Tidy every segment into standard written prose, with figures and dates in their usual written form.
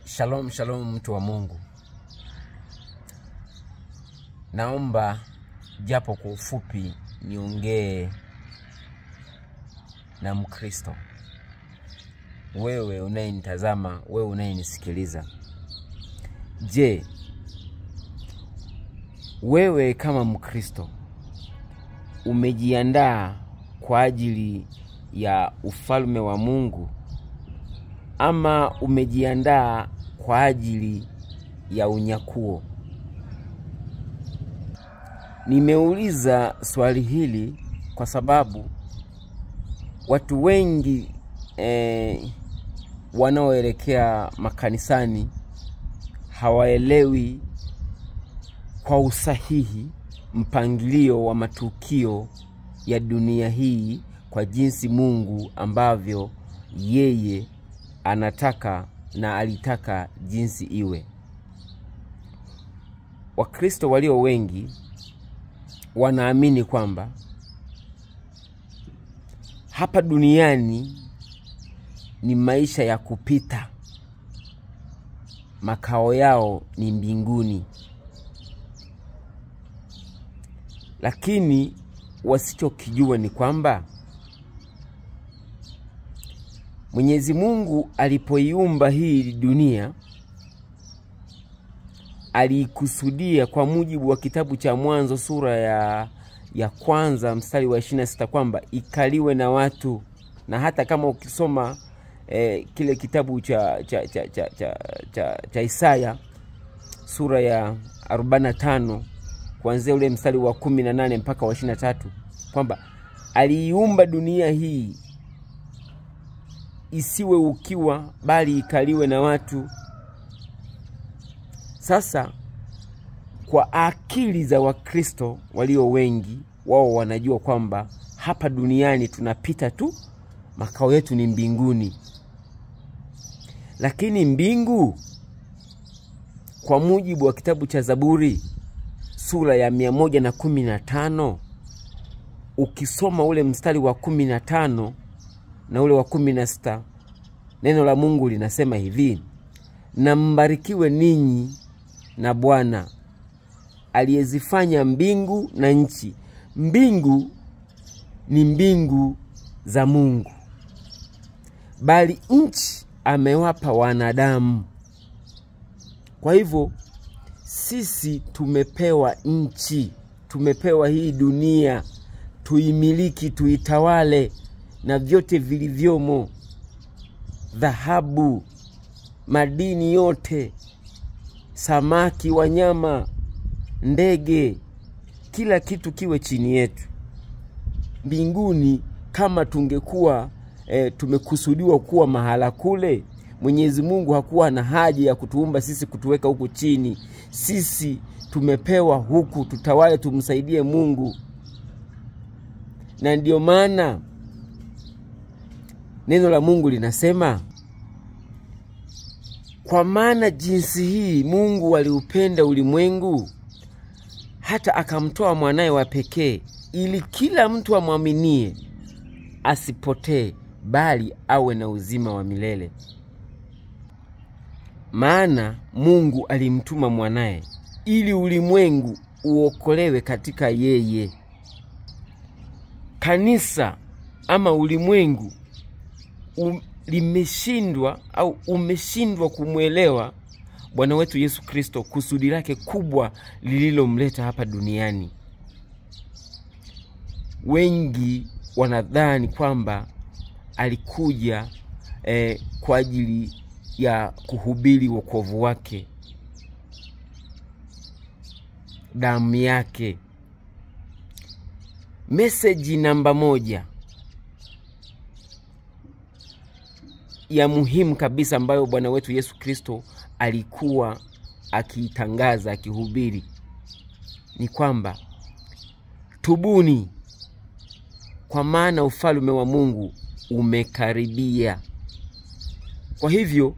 Shalom shalom mtu wa Mungu. Naomba japo kwa ufupi niongee na Mkristo. Wewe unayenitazama, wewe unayenisikiliza. Je, wewe kama Mkristo umejiandaa kwa ajili ya ufalme wa Mungu, ama umejiandaa kwa ajili ya unyakuo? Nimeuliza swali hili kwa sababu watu wengi wanaoelekea makanisani hawaelewi kwa usahihi mpangilio wa matukio ya dunia hii kwa jinsi Mungu ambavyo yeye anataka na alitaka jinsi iwe. Wakristo walio wengi wanaamini kwamba hapa duniani ni maisha ya kupita, makao yao ni mbinguni. Lakini wasichokijua ni kwamba Mwenyezi Mungu alipoiumba hii dunia alikusudia, kwa mujibu wa kitabu cha Mwanzo sura ya kwanza mstari wa 26, kwamba ikaliwe na watu. Na hata kama ukisoma kile kitabu cha Isaya sura ya 45 kuanzia ule mstari wa 18 mpaka wa 23, kwamba aliiumba dunia hii isiwe ukiwa bali ikaliwe na watu. Sasa kwa akili za Wakristo walio wengi, wao wanajua kwamba hapa duniani tunapita tu, makao yetu ni mbinguni. Lakini mbingu, kwa mujibu wa kitabu cha Zaburi sura ya 115, ukisoma ule mstari wa 15 na ule wa 16, neno la Mungu linasema hivi: na mbarikiwe ninyi na Bwana aliyezifanya mbingu na nchi. Mbingu ni mbingu za Mungu, bali nchi amewapa wanadamu. Kwa hivyo sisi tumepewa nchi, tumepewa hii dunia, tuimiliki, tuitawale na vyote vilivyomo, dhahabu, madini yote, samaki, wanyama, ndege, kila kitu kiwe chini yetu. Mbinguni, kama tungekuwa tumekusudiwa kuwa mahala kule, Mwenyezi Mungu hakuwa na haja ya kutuumba sisi kutuweka huku chini. Sisi tumepewa huku tutawale, tumsaidie Mungu. Na ndio maana neno la Mungu linasema, kwa maana jinsi hii Mungu aliupenda ulimwengu hata akamtoa mwanae wa pekee, ili kila mtu amwaminie asipotee bali awe na uzima wa milele. Maana Mungu alimtuma mwanae ili ulimwengu uokolewe katika yeye. Kanisa ama ulimwengu limeshindwa au umeshindwa kumwelewa Bwana wetu Yesu Kristo, kusudi lake kubwa lililomleta hapa duniani. Wengi wanadhani kwamba alikuja kwa ajili ya kuhubiri wokovu wake, damu yake. Message namba 1 ya muhimu kabisa ambayo Bwana wetu Yesu Kristo alikuwa akiitangaza, akihubiri, ni kwamba tubuni, kwa maana ufalme wa Mungu umekaribia. Kwa hivyo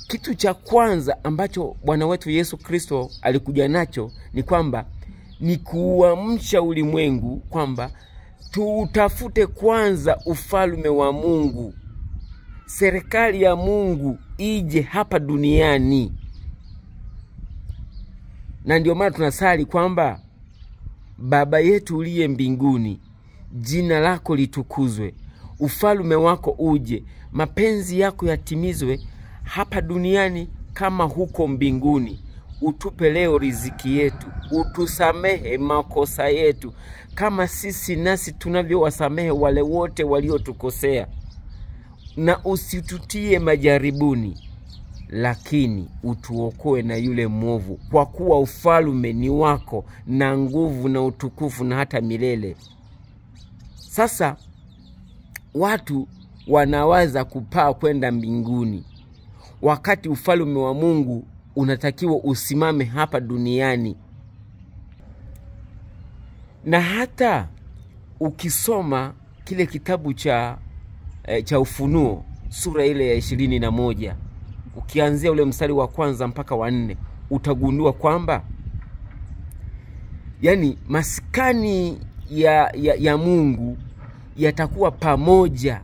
kitu cha kwanza ambacho Bwana wetu Yesu Kristo alikuja nacho ni kwamba ni kuamsha ulimwengu kwamba tutafute kwanza ufalme wa Mungu serikali ya Mungu ije hapa duniani. Na ndio maana tunasali kwamba Baba yetu uliye mbinguni, jina lako litukuzwe, ufalme wako uje, mapenzi yako yatimizwe hapa duniani kama huko mbinguni. Utupe leo riziki yetu, utusamehe makosa yetu kama sisi nasi tunavyowasamehe wale wote waliotukosea, na usitutie majaribuni, lakini utuokoe na yule mwovu, kwa kuwa ufalme ni wako na nguvu na utukufu na hata milele. Sasa watu wanawaza kupaa kwenda mbinguni, wakati ufalme wa Mungu unatakiwa usimame hapa duniani. Na hata ukisoma kile kitabu cha Ufunuo sura ile ya 21, ukianzia ule mstari wa 1 mpaka wa 4, utagundua kwamba yani maskani ya Mungu yatakuwa pamoja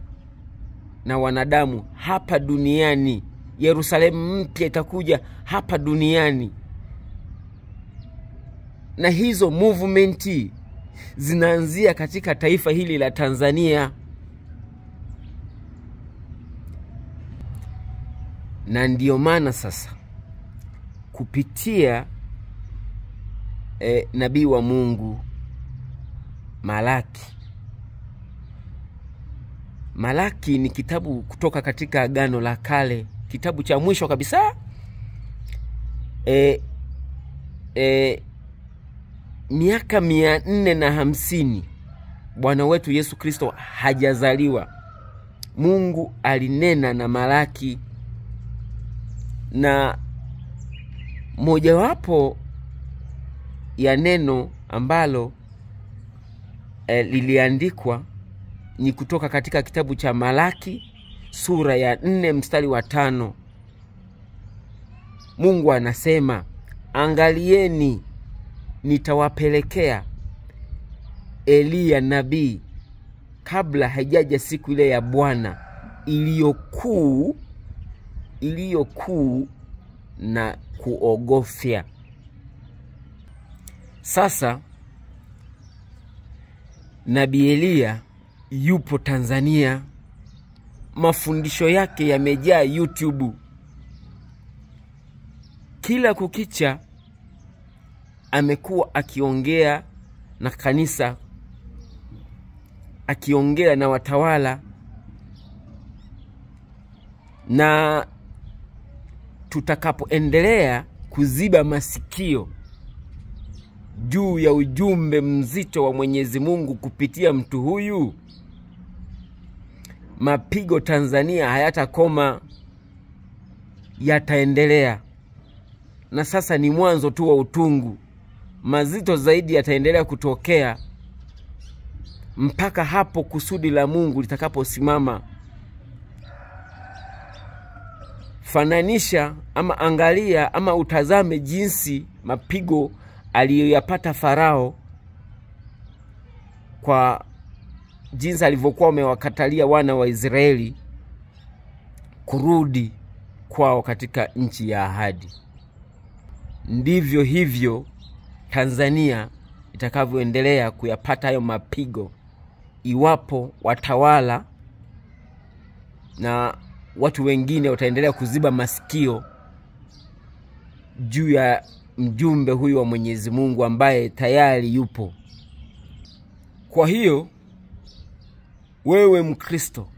na wanadamu hapa duniani. Yerusalemu mpya itakuja hapa duniani. Na hizo movement zinaanzia katika taifa hili la Tanzania. Na ndio maana sasa kupitia nabii wa Mungu Malaki ni kitabu kutoka katika Agano la Kale, kitabu cha mwisho kabisa. Miaka 450 Bwana wetu Yesu Kristo hajazaliwa, Mungu alinena na Malaki. Na mojawapo ya neno ambalo liliandikwa ni kutoka katika kitabu cha Malaki sura ya 4 mstari wa 5. Mungu anasema, angalieni nitawapelekea Eliya nabii kabla haijaja siku ile ya Bwana iliyokuu na kuogofya. Sasa Nabii Eliya yupo Tanzania, mafundisho yake yamejaa YouTube. Kila kukicha amekuwa akiongea na kanisa, akiongea na watawala, na tutakapoendelea kuziba masikio juu ya ujumbe mzito wa Mwenyezi Mungu kupitia mtu huyu, mapigo Tanzania hayatakoma, yataendelea. Na sasa ni mwanzo tu wa utungu. Mazito zaidi yataendelea kutokea mpaka hapo kusudi la Mungu litakaposimama. Fananisha ama angalia ama utazame jinsi mapigo aliyoyapata Farao, kwa jinsi alivyokuwa amewakatalia wana wa Israeli kurudi kwao katika nchi ya ahadi. Ndivyo hivyo Tanzania itakavyoendelea kuyapata hayo mapigo, iwapo watawala na watu wengine wataendelea kuziba masikio juu ya mjumbe huyu wa Mwenyezi Mungu ambaye tayari yupo. Kwa hiyo wewe Mkristo,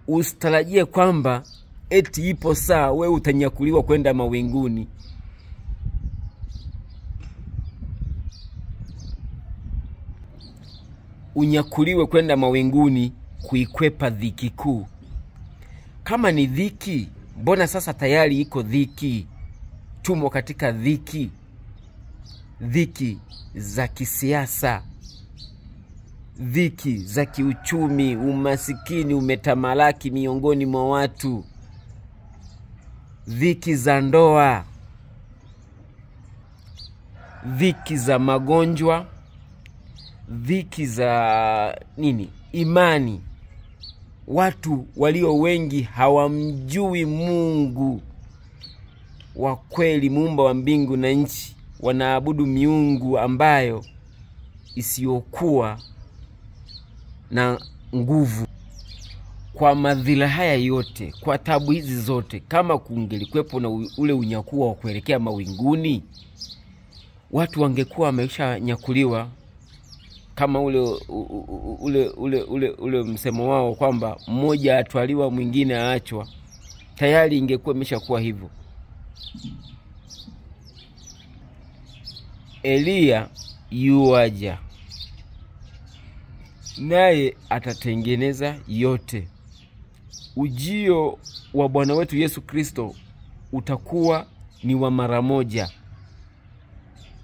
usitarajie kwamba eti ipo saa wewe utanyakuliwa kwenda mawinguni. Unyakuliwe kwenda mawinguni kuikwepa dhiki kuu. Kama ni dhiki, mbona sasa tayari iko dhiki? Tumo katika dhiki za kisiasa, dhiki za kiuchumi, umasikini umetamalaki miongoni mwa watu, dhiki za ndoa, dhiki za magonjwa, dhiki za imani. watu walio wengi hawamjui Mungu wa kweli, muumba wa mbingu na nchi. Wanaabudu miungu ambayo isiyokuwa na nguvu. Kwa madhila haya yote, kwa tabu hizi zote, kama kungelikwepo na ule unyakuo wa kuelekea mawinguni, watu wangekuwa wamesha nyakuliwa, kama ule msemo wao kwamba mmoja atwaliwa mwingine aachwa. Tayari ingekuwa imeshakuwa hivyo. Elia yuaja, naye atatengeneza yote. Ujio wa Bwana wetu Yesu Kristo utakuwa ni wa mara moja,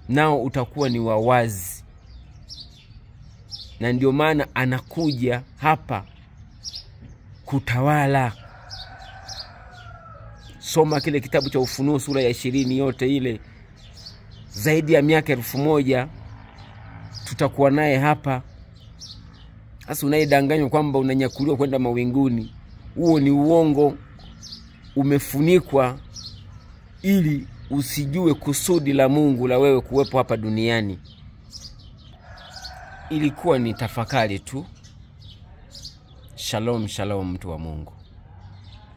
nao utakuwa ni wa wazi. Na ndio maana anakuja hapa kutawala. Soma kile kitabu cha Ufunuo sura ya 20 yote ile. Zaidi ya miaka 1000 tutakuwa naye hapa. Sasa unaidanganywa kwamba unanyakuliwa kwenda mawinguni, huo ni uongo, umefunikwa ili usijue kusudi la Mungu la wewe kuwepo hapa duniani. Ilikuwa ni tafakari tu. Shalom, shalom mtu wa Mungu.